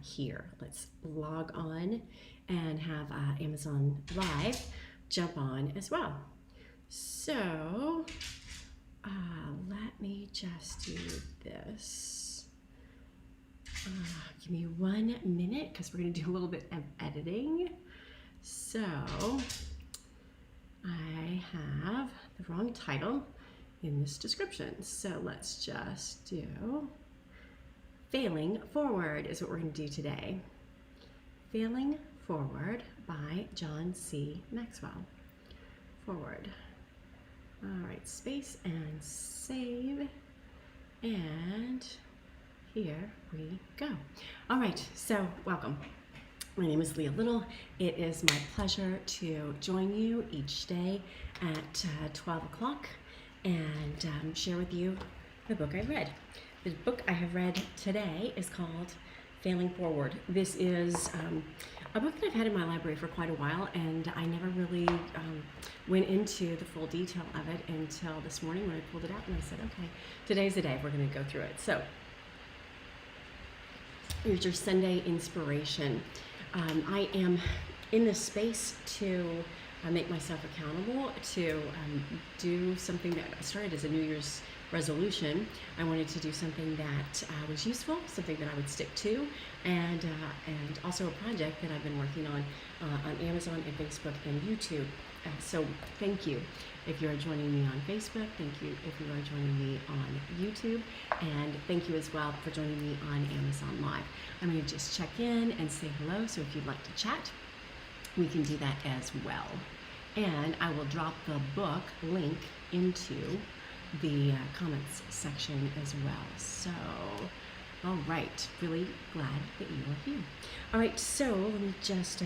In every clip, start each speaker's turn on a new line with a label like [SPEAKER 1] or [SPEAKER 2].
[SPEAKER 1] here. Let's log on and have Amazon Live jump on as well. So let me just do this. Give me 1 minute because we're going to do a little bit of editing. So I have the wrong title in this description. So let's just do Failing Forward is what we're going to do today. Failing Forward by John C. Maxwell. Forward. All right, space and save. And here we go. All right, so welcome. My name is Lea Little. It is my pleasure to join you each day at 12 o'clock and share with you the book I read. The book I have read today is called Failing Forward. This is a book that I've had in my library for quite a while, and I never really went into the full detail of it until this morning when I pulled it out and I said, okay, today's the day we're going to go through it. So here's your Sunday inspiration. I am in this space to make myself accountable, to do something that started as a New Year's resolution. I wanted to do something that was useful, something that I would stick to, and also a project that I've been working on Amazon and Facebook and YouTube. So thank you if you are joining me on Facebook. Thank you if you are joining me on YouTube, and thank you as well for joining me on Amazon Live. I'm going to just check in and say hello, so if you'd like to chat, we can do that as well. And I will drop the book link into the comments section as well. So, all right, really glad that you are here. All right, so let me just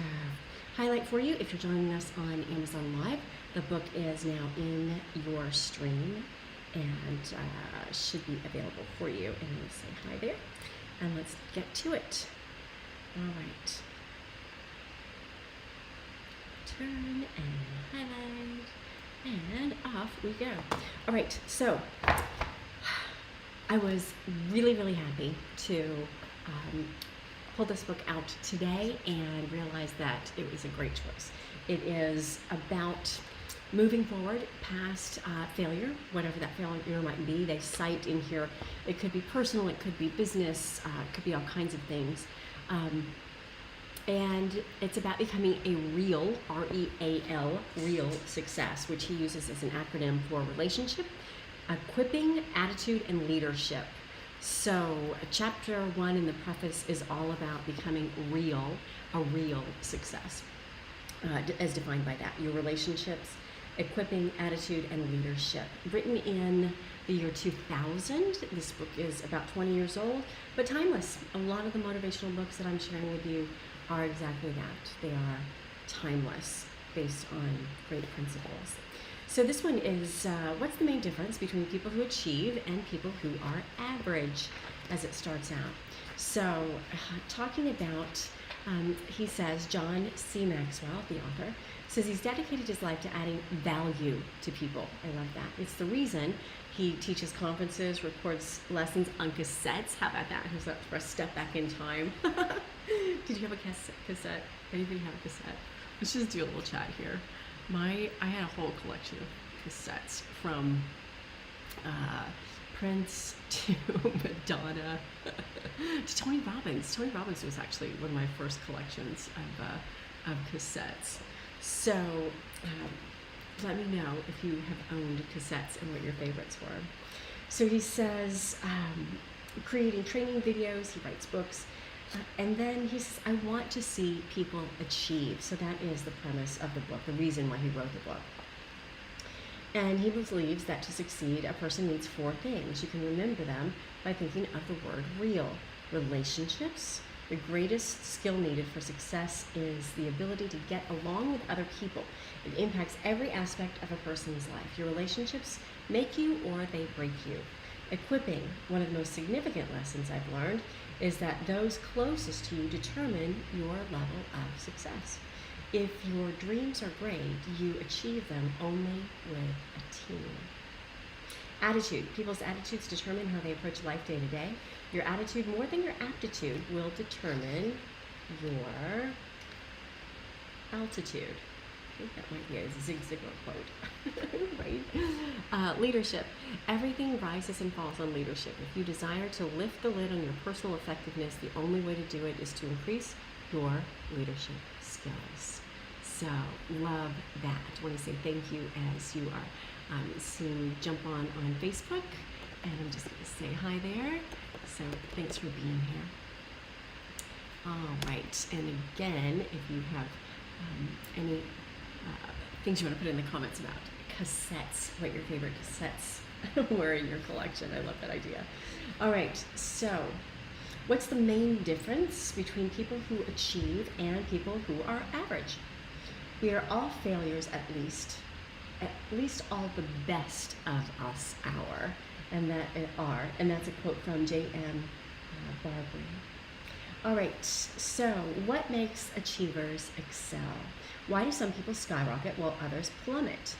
[SPEAKER 1] highlight for you, if you're joining us on Amazon Live, the book is now in your stream and should be available for you. And let me say hi there, and let's get to it. All right. Turn and highlight. And off we go. All right, so I was really, really happy to pull this book out today and realize that it was a great choice. It is about moving forward past failure, whatever that failure might be. They cite in here, it could be personal, it could be business, it could be all kinds of things. And it's about becoming a real, R-E-A-L, real success, which he uses as an acronym for relationship, equipping, attitude, and leadership. So chapter 1 in the preface is all about becoming a real success, as defined by that. Your relationships, equipping, attitude, and leadership. Written in the year 2000. This book is about 20 years old, but timeless. A lot of the motivational books that I'm sharing with you are exactly that. They are timeless, based on great principles. So this one is, what's the main difference between people who achieve and people who are average, as it starts out. So talking about, he says, John C. Maxwell, the author, says he's dedicated his life to adding value to people. I love that. It's the reason he teaches conferences, records lessons on cassettes. How about that? Who's up for a step back in time? Did you have a cassette? Anybody have a cassette? Let's just do a little chat here. I had a whole collection of cassettes from Prince to Madonna to Tony Robbins. Tony Robbins was actually one of my first collections of cassettes. So let me know if you have owned cassettes and what your favorites were. So he says, creating training videos, he writes books, and then he says, I want to see people achieve. So that is the premise of the book, the reason why he wrote the book. And he believes that to succeed, a person needs 4 things. You can remember them by thinking of the word real. Relationships. The greatest skill needed for success is the ability to get along with other people. It impacts every aspect of a person's life. Your relationships make you or they break you. Equipping. One of the most significant lessons I've learned is that those closest to you determine your level of success. If your dreams are great, you achieve them only with a team. Attitude. People's attitudes determine how they approach life day to day. Your attitude, more than your aptitude, will determine your altitude. I think that might be a Zig Ziglar quote, right? Leadership. Everything rises and falls on leadership. If you desire to lift the lid on your personal effectiveness, the only way to do it is to increase your leadership skills. So, love that. I want to say thank you as you are seeing jump on Facebook, and I'm just going to say hi there. So, thanks for being here. All right, and again, if you have any things you want to put in the comments about cassettes, what your favorite cassettes were in your collection. I love that idea. All right, so what's the main difference between people who achieve and people who are average? We are all failures, at least all the best of us are, and that's a quote from J.M. Barber. All right, so what makes achievers excel? Why do some people skyrocket while others plummet?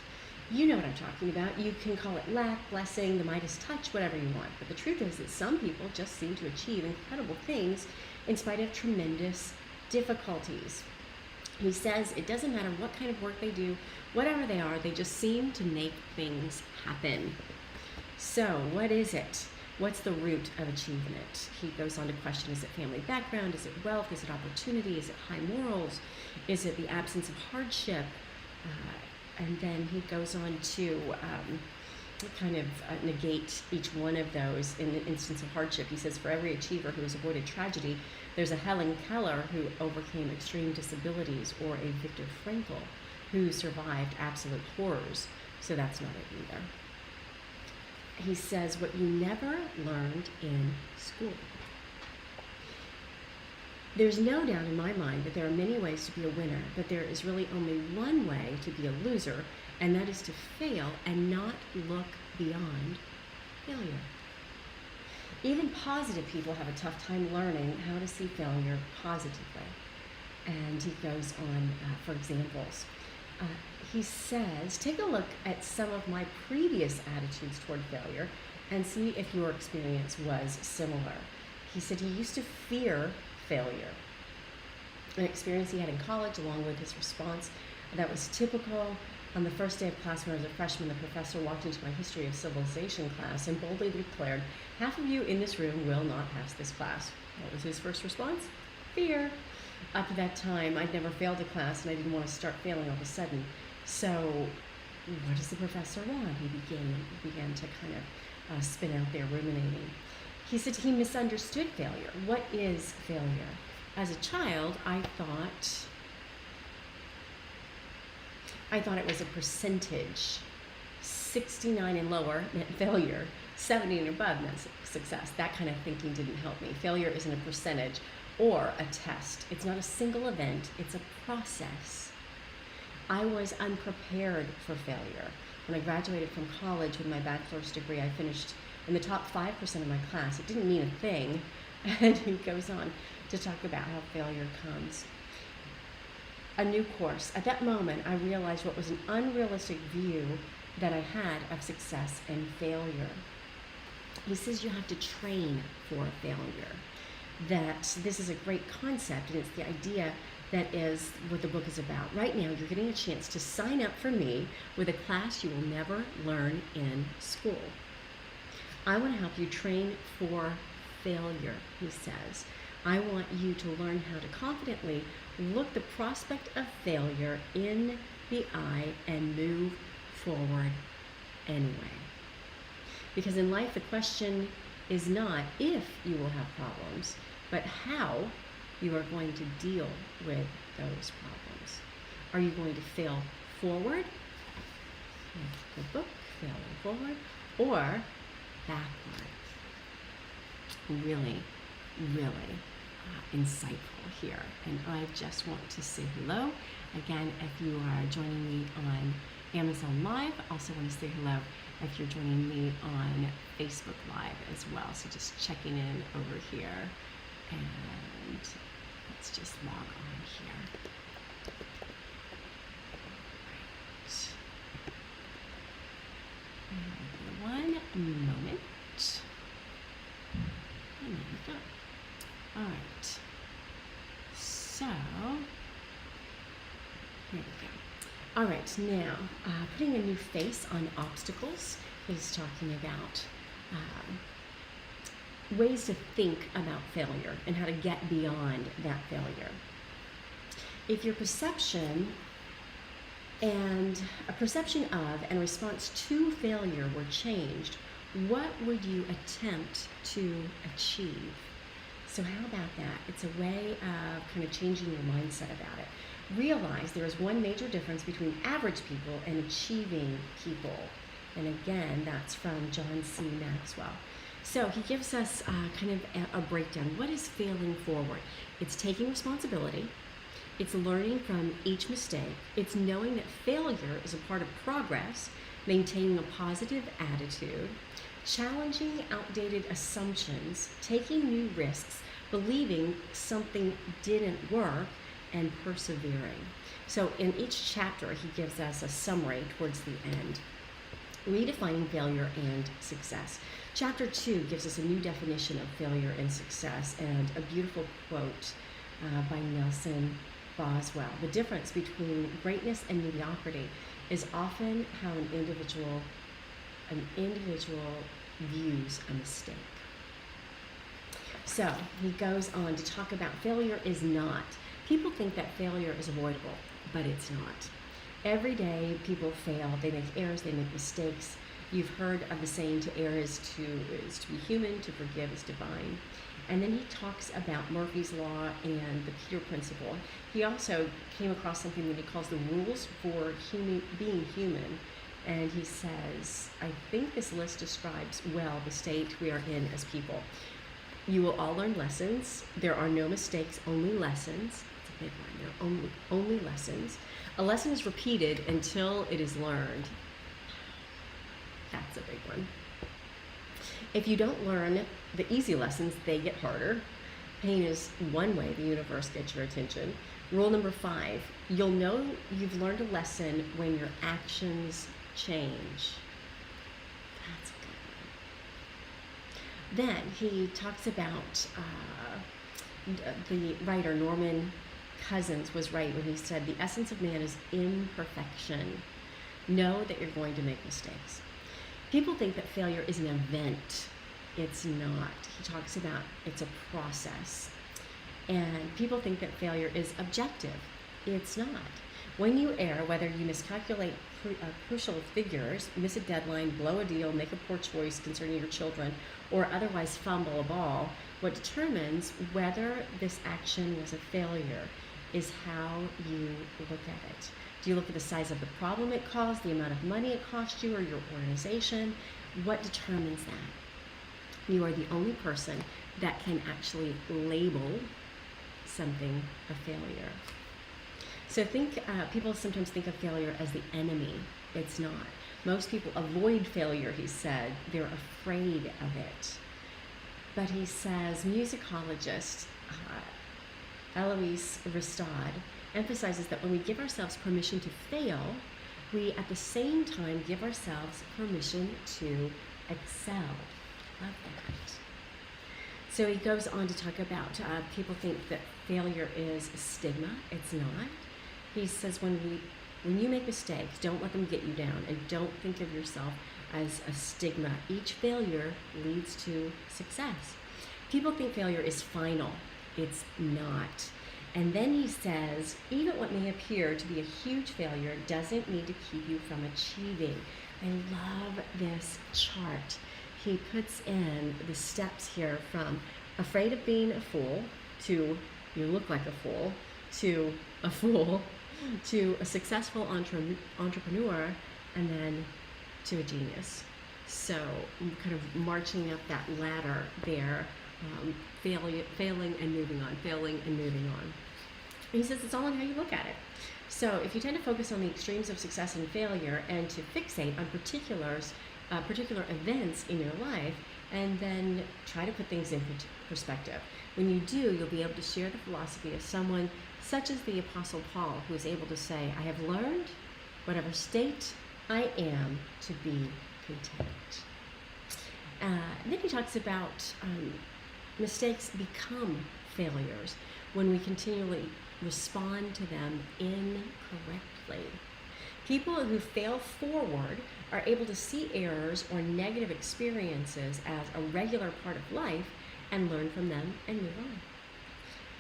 [SPEAKER 1] You know what I'm talking about. You can call it luck, blessing, the Midas touch, whatever you want. But the truth is that some people just seem to achieve incredible things in spite of tremendous difficulties. He says it doesn't matter what kind of work they do, whatever they are, they just seem to make things happen. So what is it? What's the root of achievement? He goes on to question, is it family background? Is it wealth? Is it opportunity? Is it high morals? Is it the absence of hardship? And then he goes on to kind of negate each one of those in an instance of hardship. He says, for every achiever who has avoided tragedy, there's a Helen Keller who overcame extreme disabilities, or a Viktor Frankl who survived absolute horrors. So that's not it either. He says, what you never learned in school. There's no doubt in my mind that there are many ways to be a winner, but there is really only one way to be a loser, and that is to fail and not look beyond failure. Even positive people have a tough time learning how to see failure positively. And he goes on for examples. He says, take a look at some of my previous attitudes toward failure and see if your experience was similar. He said he used to fear failure, an experience he had in college along with his response that was typical. On the first day of class when I was a freshman, the professor walked into my history of civilization class and boldly declared, half of you in this room will not pass this class. What was his first response? Fear. Up to that time, I'd never failed a class and I didn't want to start failing all of a sudden. So what does the professor want? He began to kind of spin out there, ruminating. He said he misunderstood failure. What is failure? As a child, I thought it was a percentage. 69 and lower meant failure. 70 and above meant success. That kind of thinking didn't help me. Failure isn't a percentage or a test. It's not a single event. It's a process. I was unprepared for failure. When I graduated from college with my bachelor's degree, I finished in the top 5% of my class. It didn't mean a thing. And he goes on to talk about how failure comes. A new course. At that moment, I realized what was an unrealistic view that I had of success and failure. He says you have to train for failure. That this is a great concept, and it's the idea that is what the book is about. Right now, you're getting a chance to sign up for me with a class you will never learn in school. I want to help you train for failure, he says. I want you to learn how to confidently look the prospect of failure in the eye and move forward anyway. Because in life, the question is not if you will have problems, but how you are going to deal with those problems. Are you going to fail forward, the book, failing forward, or backward? Really, really insightful here. And I just want to say hello. Again, if you are joining me on Amazon Live, I also want to say hello if you're joining me on Facebook Live as well. So just checking in over here, and let's just log on here. All right. One moment. So, here we go. All right, now, putting a new face on obstacles. He's talking about ways to think about failure and how to get beyond that failure. If your perception of and response to failure were changed, what would you attempt to achieve? So how about that? It's a way of kind of changing your mindset about it. Realize there is one major difference between average people and achieving people. And again, that's from John C. Maxwell. So he gives us kind of a breakdown. What is failing forward? It's taking responsibility. It's learning from each mistake. It's knowing that failure is a part of progress, maintaining a positive attitude, challenging outdated assumptions, taking new risks, believing something didn't work, and persevering. So in each chapter, he gives us a summary towards the end. Redefining failure and success. Chapter 2 gives us a new definition of failure and success and a beautiful quote by Nelson Boswell. The difference between greatness and mediocrity is often how an individual views a mistake. So he goes on to talk about failure is not. People think that failure is avoidable, but it's not. Every day people fail, they make errors, they make mistakes. You've heard of the saying, to err is to be human, to forgive is divine. And then he talks about Murphy's Law and the Peter Principle. He also came across something that he calls the rules for being human. And he says, I think this list describes well the state we are in as people. You will all learn lessons. There are no mistakes, only lessons. It's a big one. There are only lessons. A lesson is repeated until it is learned. That's a big one. If you don't learn the easy lessons, they get harder. Pain is one way the universe gets your attention. Rule number 5, you'll know you've learned a lesson when your actions change. That's a good one. Then he talks about the writer Norman Cousins was right when he said the essence of man is imperfection. Know that you're going to make mistakes. People think that failure is an event. It's not. He talks about it's a process. And people think that failure is objective. It's not. When you err, whether you miscalculate crucial figures, miss a deadline, blow a deal, make a poor choice concerning your children, or otherwise fumble a ball, what determines whether this action was a failure is how you look at it. Do you look at the size of the problem it caused, the amount of money it cost you, or your organization? What determines that? You are the only person that can actually label something a failure. So people sometimes think of failure as the enemy. It's not. Most people avoid failure, he said. They're afraid of it. But he says, musicologist Eloise Ristad emphasizes that when we give ourselves permission to fail, we at the same time give ourselves permission to excel. Love that. So he goes on to talk about people think that failure is a stigma. It's not. He says when you make mistakes, don't let them get you down, and don't think of yourself as a stigma. Each failure leads to success. People think failure is final. It's not. And then he says, even what may appear to be a huge failure doesn't need to keep you from achieving. I love this chart. He puts in the steps here from afraid of being a fool to you look like a fool to a fool to a successful entrepreneur and then to a genius. So I'm kind of marching up that ladder there. Failing and moving on, failing and moving on. And he says it's all in how you look at it. So if you tend to focus on the extremes of success and failure and to fixate on particular events in your life and then try to put things in perspective. When you do, you'll be able to share the philosophy of someone such as the Apostle Paul, who is able to say, I have learned whatever state I am to be content. Then he talks about mistakes become failures when we continually respond to them incorrectly. People who fail forward are able to see errors or negative experiences as a regular part of life and learn from them and move on.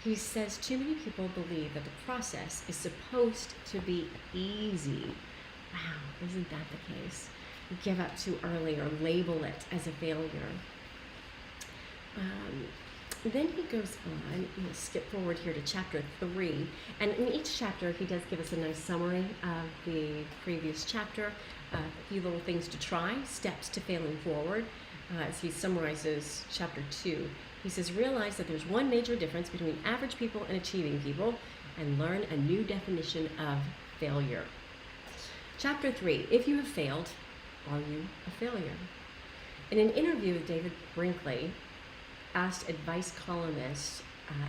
[SPEAKER 1] He says too many people believe that the process is supposed to be easy. Wow, isn't that the case? We give up too early or label it as a failure. Then he goes on, we'll skip forward here to chapter 3, and in each chapter he does give us a nice summary of the previous chapter, a few little things to try, steps to failing forward. As he summarizes chapter 2, he says, realize that there's one major difference between average people and achieving people, and learn a new definition of failure. Chapter 3, if you have failed, are you a failure? In an interview with David Brinkley, asked advice columnist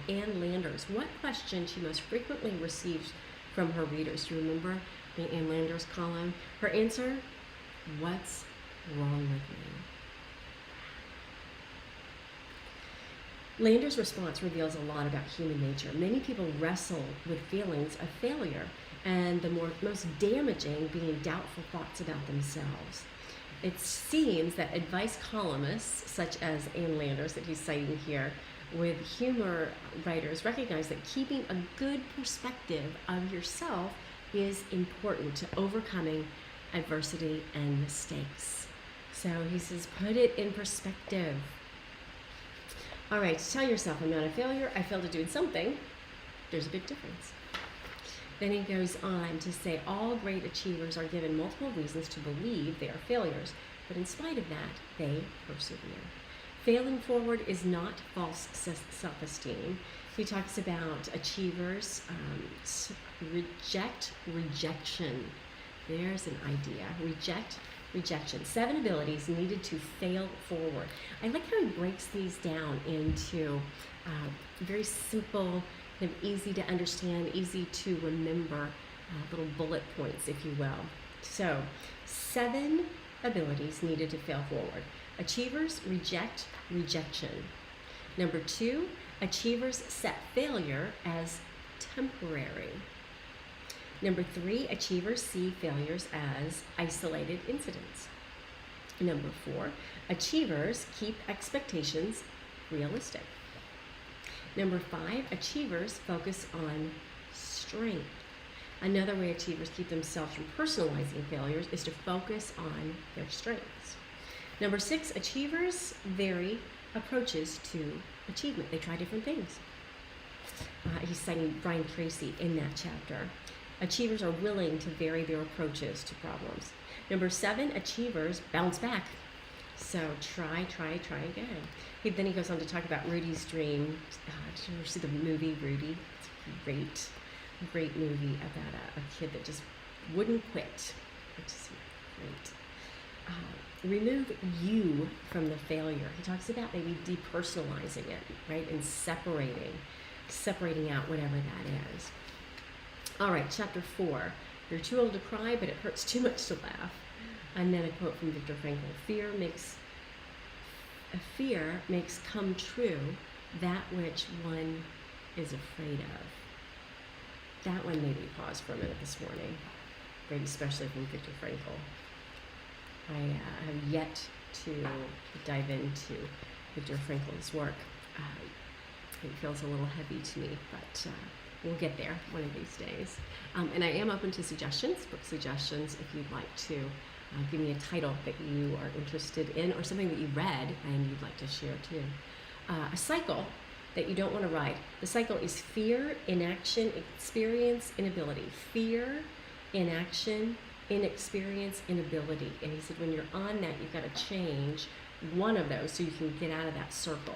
[SPEAKER 1] Ann Landers what question she most frequently receives from her readers. Do you remember the Ann Landers column? Her answer, what's wrong with me? Landers' response reveals a lot about human nature. Many people wrestle with feelings of failure, and the most damaging being doubtful thoughts about themselves. It seems that advice columnists, such as Ann Landers that he's citing here, with humor writers recognize that keeping a good perspective of yourself is important to overcoming adversity and mistakes. So he says, put it in perspective. All right, tell yourself, I'm not a failure. I failed at doing something. There's a big difference. Then he goes on to say all great achievers are given multiple reasons to believe they are failures, but in spite of that, they persevere. Failing forward is not false self-esteem. He talks about achievers reject rejection. There's an idea. Reject rejection. 7 abilities needed to fail forward. I like how he breaks these down into very simple, kind of easy to understand, easy to remember little bullet points, if you will. So, 7 abilities needed to fail forward. Achievers reject rejection. Number 2, achievers set failure as temporary. Number 3, achievers see failures as isolated incidents. Number 4, achievers keep expectations realistic. Number 5, achievers focus on strength. Another way achievers keep themselves from personalizing failures is to focus on their strengths. Number 6, achievers vary approaches to achievement. They try different things. He's citing Brian Tracy in that chapter. Achievers are willing to vary their approaches to problems. Number 7, achievers bounce back. So try again. Then he goes on to talk about Rudy's dream. Did you ever see the movie Rudy? It's a great movie about a kid that just wouldn't quit. Which is great. Remove you from the failure. He talks about maybe depersonalizing it, right? And separating out whatever that is. All right, chapter 4. You're too old to cry, but it hurts too much to laugh. And then a quote from Viktor Frankl. Fear makes come true that which one is afraid of. That one made me pause for a minute this morning, maybe especially from Viktor Frankl. I have yet to dive into Viktor Frankl's work. It feels a little heavy to me, but we'll get there one of these days. And I am open to suggestions, book suggestions, if you'd like to give me a title that you are interested in or something that you read and you'd like to share too. A cycle that you don't want to ride. The cycle is fear, inaction, experience, inability. Fear, inaction, inexperience, inability. And he said when you're on that, you've got to change one of those so you can get out of that circle.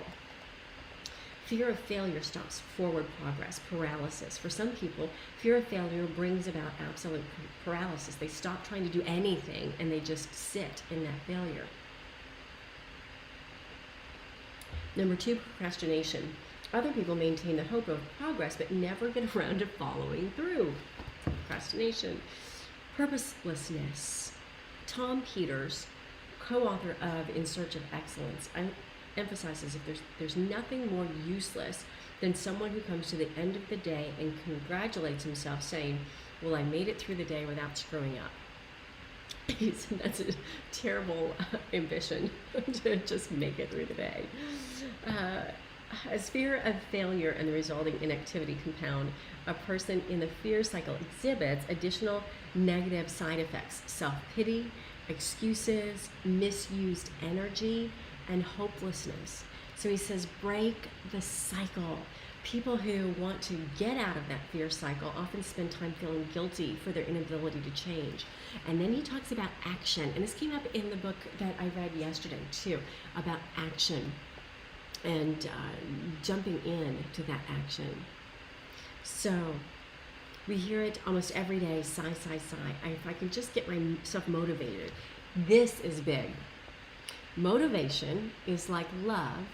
[SPEAKER 1] Fear of failure stops forward progress, paralysis. For some people, fear of failure brings about absolute paralysis. They stop trying to do anything and they just sit in that failure. Number 2, procrastination. Other people maintain the hope of progress but never get around to following through. Procrastination. Purposelessness. Tom Peters, co-author of In Search of Excellence, emphasizes if there's nothing more useless than someone who comes to the end of the day and congratulates himself saying, well, I made it through the day without screwing up. That's a terrible ambition to just make it through the day. As fear of failure and the resulting inactivity compound, a person in the fear cycle exhibits additional negative side effects: self-pity, excuses, misused energy, and hopelessness. So he says, break the cycle. People who want to get out of that fear cycle often spend time feeling guilty for their inability to change. And then he talks about action. And this came up in the book that I read yesterday too, about action and jumping in to that action. So we hear it almost every day, sigh, sigh, sigh. If I can just get myself motivated. This is big. Motivation is like love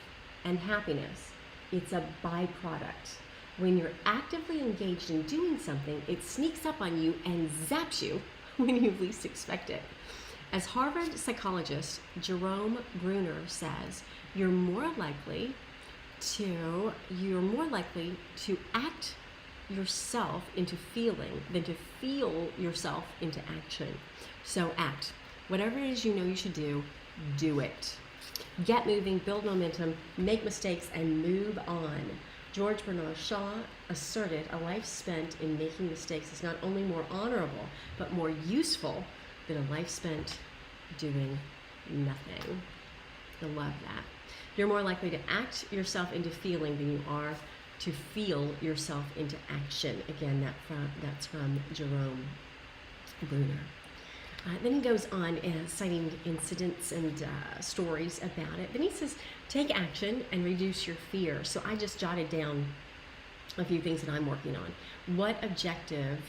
[SPEAKER 1] and happiness. It's a byproduct. When you're actively engaged in doing something, it sneaks up on you and zaps you when you least expect it. As Harvard psychologist Jerome Bruner says, you're more likely to act yourself into feeling than to feel yourself into action. So act. Whatever it is you know you should do, do it. Get moving, build momentum, make mistakes, and move on. George Bernard Shaw asserted a life spent in making mistakes is not only more honorable, but more useful than a life spent doing nothing. I love that. You're more likely to act yourself into feeling than you are to feel yourself into action. Again, that's from Jerome Bruner. Then he goes on citing incidents and stories about it. Then he says, take action and reduce your fear. So I just jotted down a few things that I'm working on. What objective,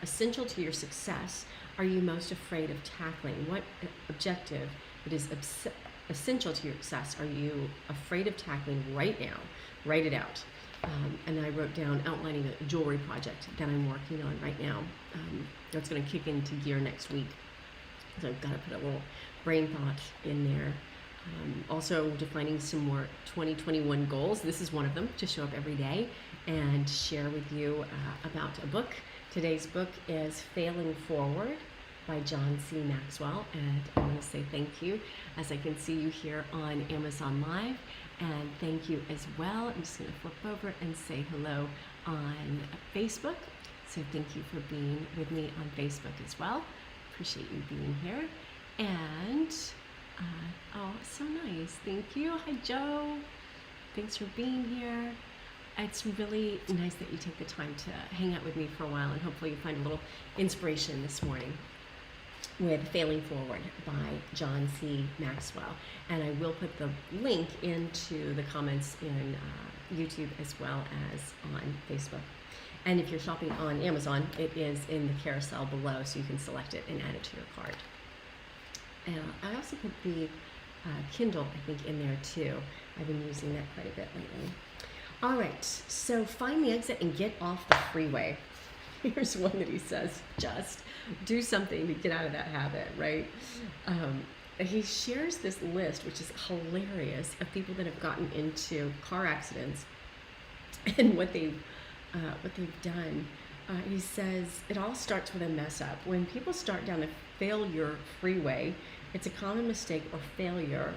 [SPEAKER 1] essential to your success, are you most afraid of tackling? What objective that is essential to your success are you afraid of tackling right now? Write it out. And I wrote down outlining a jewelry project that I'm working on right now. That's going to kick into gear next week. So I've got to put a little brain thought in there. Also defining some more 2021 goals. This is one of them, to show up every day and share with you about a book. Today's book is Failing Forward by John C. Maxwell. And I want to say thank you, as I can see you here on Amazon Live. And thank you as well. I'm just going to flip over and say hello on Facebook. So thank you for being with me on Facebook as well. Appreciate you being here. And oh, so nice. Thank you. Hi, Joe. Thanks for being here. It's really nice that you take the time to hang out with me for a while, and hopefully you find a little inspiration this morning with Failing Forward by John C. Maxwell. And I will put the link into the comments in YouTube as well as on Facebook. And if you're shopping on Amazon, it is in the carousel below, so you can select it and add it to your cart. And I also put the Kindle, I think, in there too. I've been using that quite a bit lately. All right, so find the exit and get off the freeway. Here's one that he says, just do something to get out of that habit, right? He shares this list, which is hilarious, of people that have gotten into car accidents and what they've done. He says it all starts with a mess up. When people start down the failure freeway, it's a common mistake or failure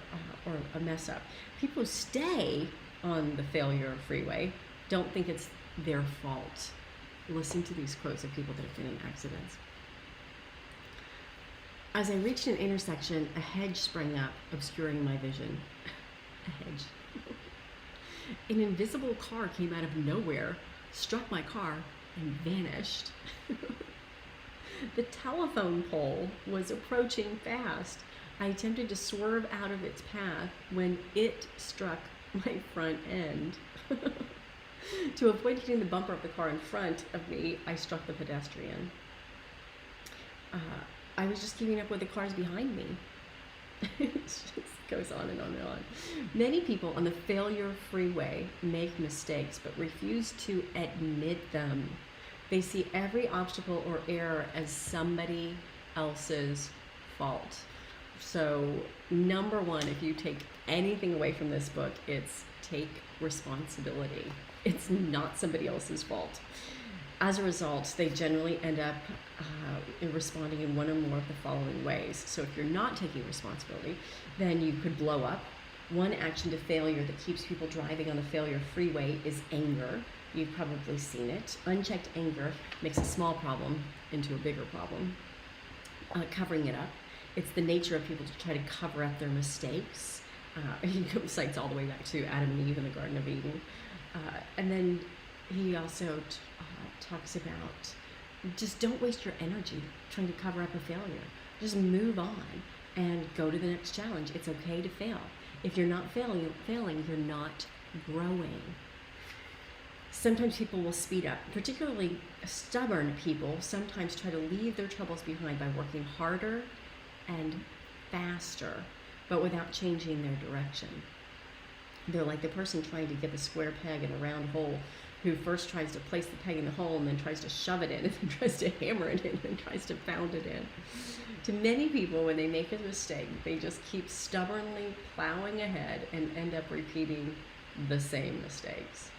[SPEAKER 1] or a mess up. People who stay on the failure freeway don't think it's their fault. Listen to these quotes of people that have been in accidents. As I reached an intersection, a hedge sprang up, obscuring my vision. A hedge. An invisible car came out of nowhere, struck my car, and vanished. The telephone pole was approaching fast. I attempted to swerve out of its path when it struck my front end. To avoid hitting the bumper of the car in front of me, I struck the pedestrian. I was just keeping up with the cars behind me. It just goes on and on and on. Many people on the failure freeway make mistakes but refuse to admit them. They see every obstacle or error as somebody else's fault. So, number one, if you take anything away from this book, it's take responsibility. It's not somebody else's fault. As a result, they generally end up responding in one or more of the following ways. So if you're not taking responsibility, then you could blow up. One action to failure that keeps people driving on the failure freeway is anger. You've probably seen it. Unchecked anger makes a small problem into a bigger problem. Covering it up. It's the nature of people to try to cover up their mistakes. He cites all the way back to Adam and Eve in the Garden of Eden. And then he also talks about just don't waste your energy trying to cover up a failure. Just move on and go to the next challenge. It's okay to fail. If you're not failing, you're not growing. Sometimes people will speed up, particularly stubborn people sometimes try to leave their troubles behind by working harder and faster, but without changing their direction. They're like the person trying to get the square peg in a round hole, who first tries to place the peg in the hole and then tries to shove it in and then tries to hammer it in and tries to pound it in. To many people, when they make a mistake, they just keep stubbornly plowing ahead and end up repeating the same mistakes.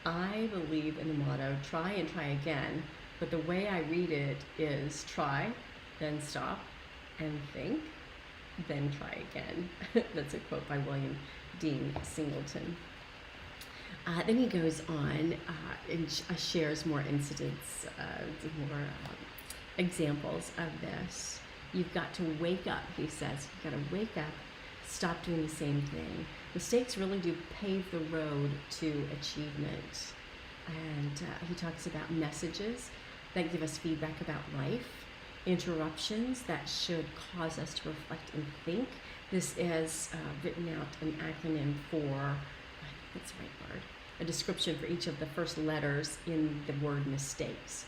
[SPEAKER 1] I believe in the motto, try and try again, but the way I read it is try, then stop, and think, then try again. That's a quote by William Dean Singleton. Then he goes on and shares more incidents, more examples of this. You've got to wake up, he says. You've got to wake up, stop doing the same thing. Mistakes really do pave the road to achievement. And he talks about messages that give us feedback about life, interruptions that should cause us to reflect and think. This is written out an acronym for, I think that's the right word, a description for each of the first letters in the word mistakes.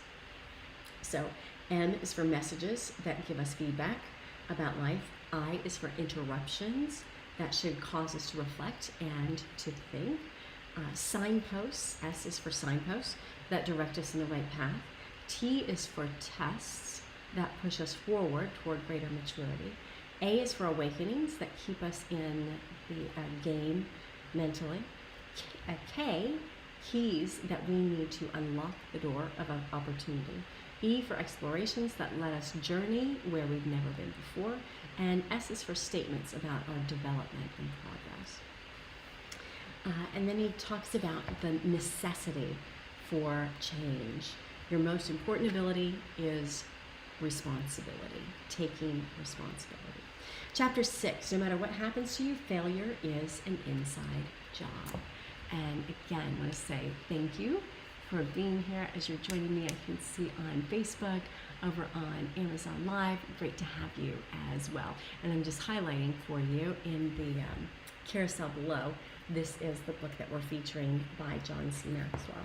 [SPEAKER 1] So M is for messages that give us feedback about life. I is for interruptions that should cause us to reflect and to think. Signposts, S is for signposts that direct us in the right path. T is for tests that push us forward toward greater maturity. A is for awakenings that keep us in the game mentally. K, keys that we need to unlock the door of an opportunity. E for explorations that let us journey where we've never been before. And S is for statements about our development and progress. And then he talks about the necessity for change. Your most important ability is responsibility, taking responsibility. Chapter 6, no matter what happens to you, failure is an inside job. And again, I want to say thank you for being here as you're joining me. I can see on Facebook, over on Amazon Live. Great to have you as well. And I'm just highlighting for you in the carousel below, this is the book that we're featuring by John C. Maxwell.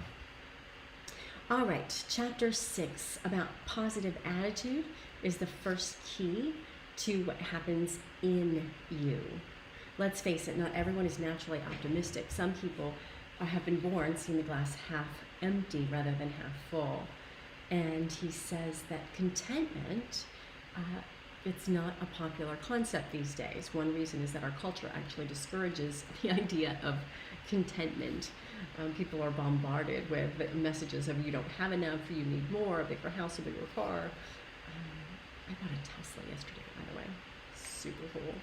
[SPEAKER 1] All right, chapter 6 about positive attitude is the first key to what happens in you. Let's face it, not everyone is naturally optimistic. Some people have been born seeing the glass half empty rather than half full. And he says that contentment, it's not a popular concept these days. One reason is that our culture actually discourages the idea of contentment. People are bombarded with messages of you don't have enough, you need more, a bigger house, a bigger car. I bought a Tesla yesterday, by the way. Super cool.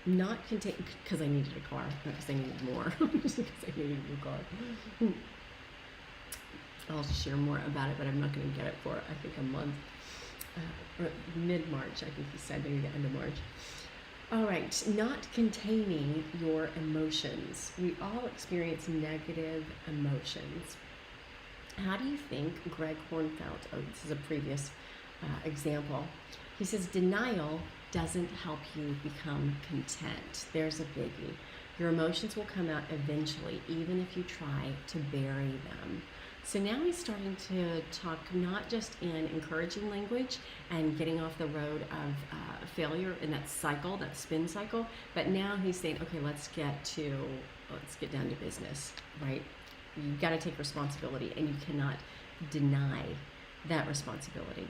[SPEAKER 1] Not content because I needed a car, not because I needed more, just because I needed a new car. I'll share more about it, but I'm not going to get it for, I think, a month, or mid-March, I think he said, maybe the end of March. All right, not containing your emotions. We all experience negative emotions. How do you think Greg Horn felt? Oh, this is a previous example. He says, denial doesn't help you become content. There's a biggie. Your emotions will come out eventually, even if you try to bury them. So now he's starting to talk not just in encouraging language and getting off the road of failure in that cycle, that spin cycle, but now he's saying, okay, let's get down to business, right? You've got to take responsibility, and you cannot deny that responsibility.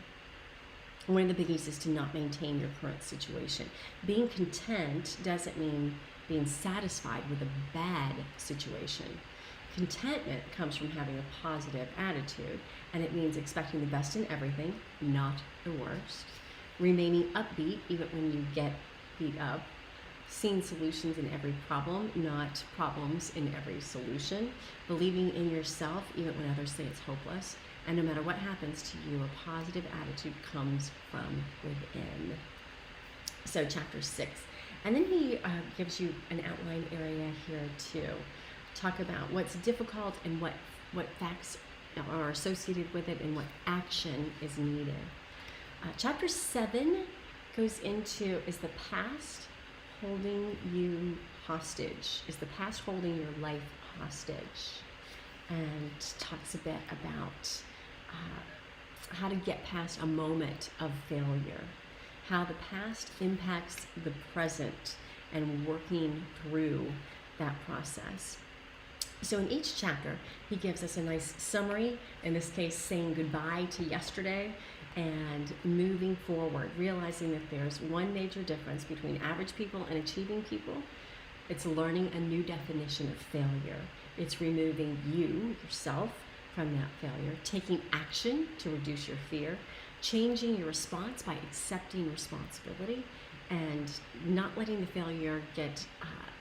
[SPEAKER 1] One of the biggies is to not maintain your current situation. Being content doesn't mean being satisfied with a bad situation. Contentment comes from having a positive attitude, and it means expecting the best in everything, not the worst. Remaining upbeat even when you get beat up. Seeing solutions in every problem, not problems in every solution. Believing in yourself even when others say it's hopeless. And no matter what happens to you, a positive attitude comes from within. So chapter 6. And then he gives you an outline area here to talk about what's difficult and what facts are associated with it and what action is needed. Chapter 7 goes into, is the past holding you hostage? Is the past holding your life hostage? And talks a bit about how to get past a moment of failure, how the past impacts the present, and working through that process. So in each chapter, he gives us a nice summary, in this case, saying goodbye to yesterday and moving forward, realizing that there's one major difference between average people and achieving people. It's learning a new definition of failure. It's removing yourself, from that failure, taking action to reduce your fear, changing your response by accepting responsibility, and not letting the failure get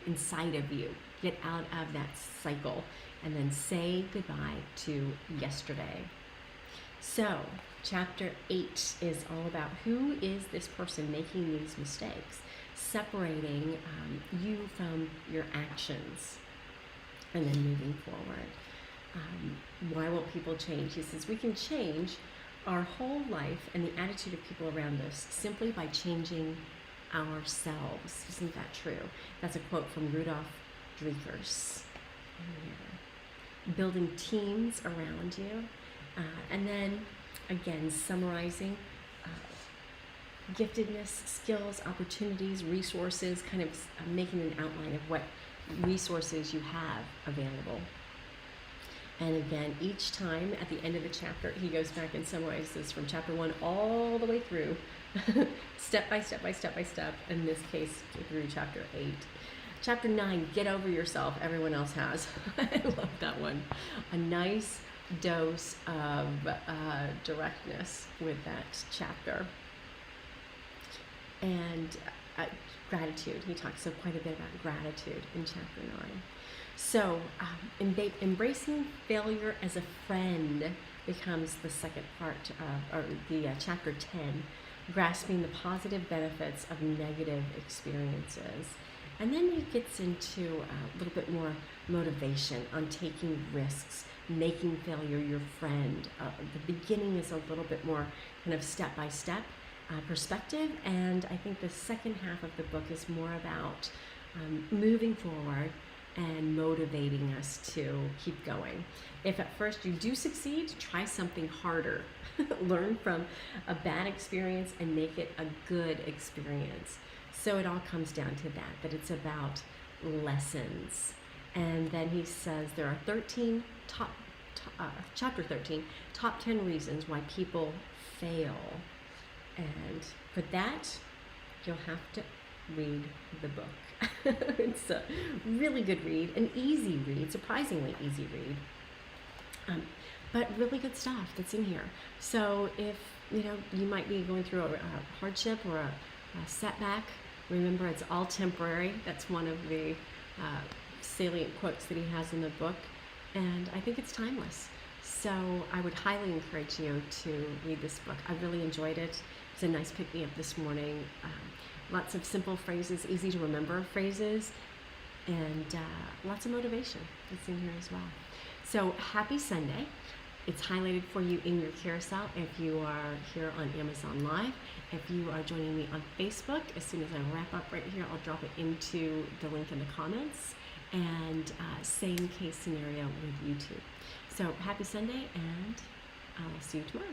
[SPEAKER 1] inside of you. Get out of that cycle, and then say goodbye to yesterday. So, chapter 8 is all about who is this person making these mistakes, separating you from your actions, and then moving forward. Why won't people change? He says we can change our whole life and the attitude of people around us simply by changing ourselves. Isn't that true? That's a quote from Rudolph Dreikers. Building teams around you. And then, again, summarizing giftedness, skills, opportunities, resources, kind of making an outline of what resources you have available. And again, each time at the end of the chapter, he goes back and summarizes from chapter 1 all the way through, step by step by step by step, in this case through chapter 8. Chapter 9, get over yourself, everyone else has. I love that one. A nice dose of directness with that chapter. And gratitude, he talks quite a bit about gratitude in chapter 9. So embracing failure as a friend becomes the second part of, or the chapter 10, grasping the positive benefits of negative experiences. And then he gets into a little bit more motivation on taking risks, making failure your friend. The beginning is a little bit more kind of step-by-step perspective, and I think the second half of the book is more about moving forward and motivating us to keep going. If at first you do succeed, try something harder. Learn from a bad experience and make it a good experience. So it all comes down to that it's about lessons. And then he says there are chapter 13, top 10 reasons why people fail. And for that, you'll have to read the book. It's a really good read, an easy read, surprisingly easy read, but really good stuff that's in here. So if you might be going through a hardship or a setback, remember it's all temporary. That's one of the salient quotes that he has in the book, and I think it's timeless. So I would highly encourage you to read this book. I really enjoyed it. It's a nice pick-me-up this morning. Lots of simple phrases, easy to remember phrases, and lots of motivation that's in here as well. So happy Sunday. It's highlighted for you in your carousel if you are here on Amazon Live. If you are joining me on Facebook, as soon as I wrap up right here, I'll drop it into the link in the comments. And same case scenario with YouTube. So happy Sunday, and I'll see you tomorrow.